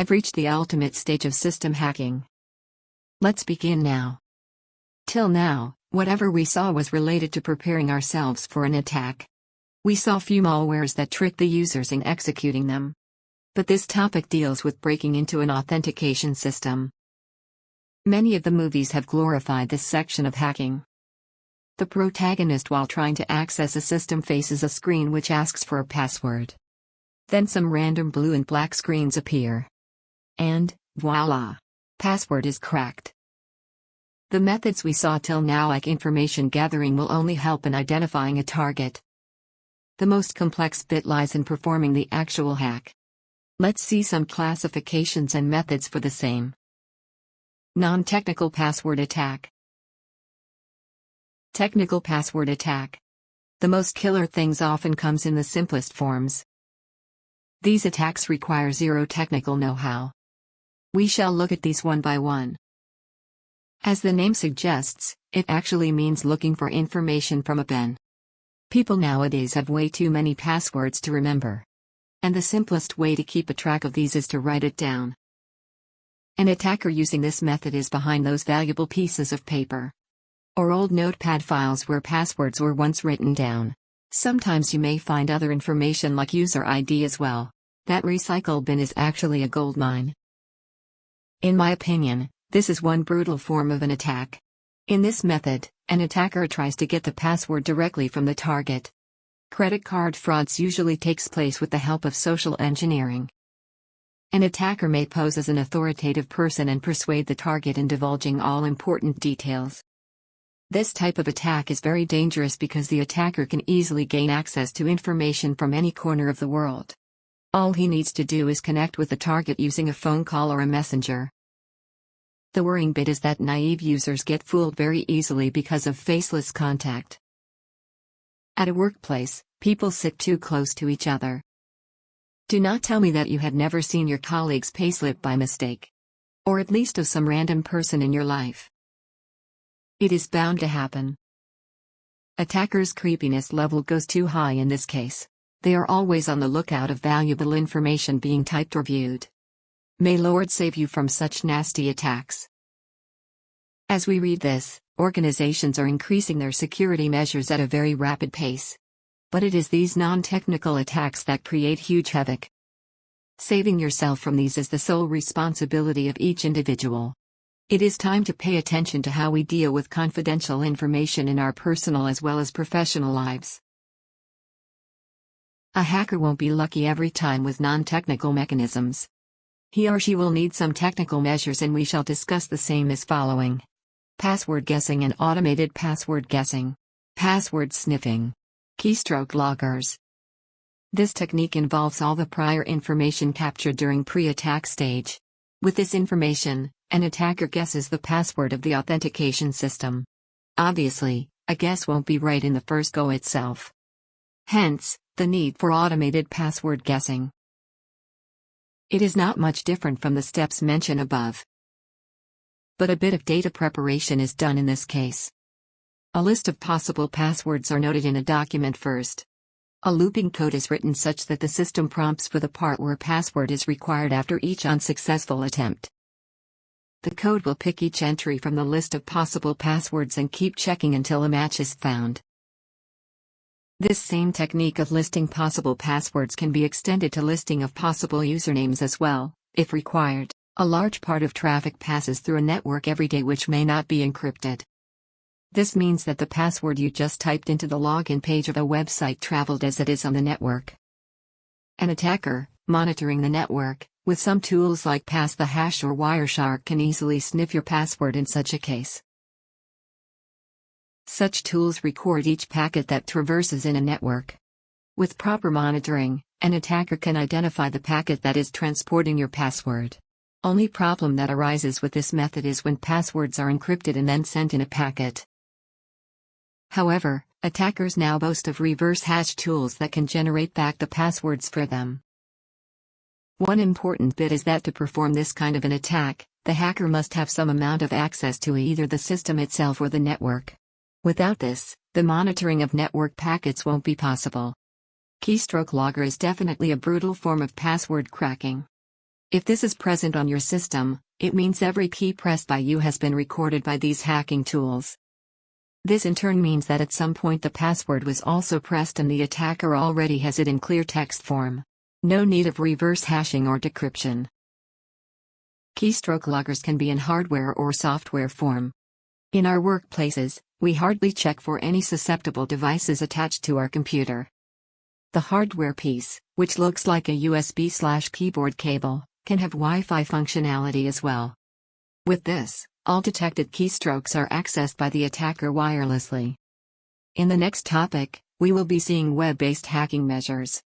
have reached the ultimate stage of system hacking. Let's begin now. Till now, whatever we saw was related to preparing ourselves for an attack. We saw few malwares that trick the users in executing them. But this topic deals with breaking into an authentication system. Many of the movies have glorified this section of hacking. The protagonist, while trying to access a system, faces a screen which asks for a password. Then some random blue and black screens appear. And, voila! Password is cracked. The methods we saw till now, like information gathering, will only help in identifying a target. The most complex bit lies in performing the actual hack. Let's see some classifications and methods for the same. Non-technical password attack. Technical password attack. The most killer things often comes in the simplest forms. These attacks require zero technical know-how. We shall look at these one by one. As the name suggests, it actually means looking for information from a pen. People nowadays have way too many passwords to remember. And the simplest way to keep a track of these is to write it down. An attacker using this method is behind those valuable pieces of paper or old notepad files where passwords were once written down. Sometimes you may find other information like user ID as well. That recycle bin is actually a gold mine. In my opinion, this is one brutal form of an attack. In this method, an attacker tries to get the password directly from the target. Credit card frauds usually takes place with the help of social engineering. An attacker may pose as an authoritative person and persuade the target in divulging all important details. This type of attack is very dangerous because the attacker can easily gain access to information from any corner of the world. All he needs to do is connect with the target using a phone call or a messenger. The worrying bit is that naive users get fooled very easily because of faceless contact. At a workplace, people sit too close to each other. Do not tell me that you had never seen your colleague's payslip by mistake. Or at least of some random person in your life. It is bound to happen. Attackers' creepiness level goes too high in this case. They are always on the lookout of valuable information being typed or viewed. May Lord save you from such nasty attacks. As we read this, organizations are increasing their security measures at a very rapid pace. But it is these non-technical attacks that create huge havoc. Saving yourself from these is the sole responsibility of each individual. It is time to pay attention to how we deal with confidential information in our personal as well as professional lives. A hacker won't be lucky every time with non-technical mechanisms. He or she will need some technical measures, and we shall discuss the same as following. Password guessing and automated password guessing. Password sniffing. Keystroke loggers. This technique involves all the prior information captured during pre-attack stage. With this information, an attacker guesses the password of the authentication system. Obviously, a guess won't be right in the first go itself. Hence, the need for automated password guessing. It is not much different from the steps mentioned above. But a bit of data preparation is done in this case. A list of possible passwords are noted in a document first. A looping code is written such that the system prompts for the part where a password is required after each unsuccessful attempt. The code will pick each entry from the list of possible passwords and keep checking until a match is found. This same technique of listing possible passwords can be extended to listing of possible usernames as well, if required. A large part of traffic passes through a network every day which may not be encrypted. This means that the password you just typed into the login page of a website traveled as it is on the network. An attacker, monitoring the network, with some tools like Pass the Hash or Wireshark, can easily sniff your password in such a case. Such tools record each packet that traverses in a network. With proper monitoring, an attacker can identify the packet that is transporting your password. Only problem that arises with this method is when passwords are encrypted and then sent in a packet. However, attackers now boast of reverse hash tools that can generate back the passwords for them. One important bit is that to perform this kind of an attack, the hacker must have some amount of access to either the system itself or the network. Without this, the monitoring of network packets won't be possible. Keystroke logger is definitely a brutal form of password cracking. If this is present on your system, it means every key pressed by you has been recorded by these hacking tools. This in turn means that at some point the password was also pressed and the attacker already has it in clear text form. No need of reverse hashing or decryption. Keystroke loggers can be in hardware or software form. In our workplaces, we hardly check for any susceptible devices attached to our computer. The hardware piece, which looks like a USB/keyboard cable, can have Wi-Fi functionality as well. With this, all detected keystrokes are accessed by the attacker wirelessly. In the next topic, we will be seeing web-based hacking measures.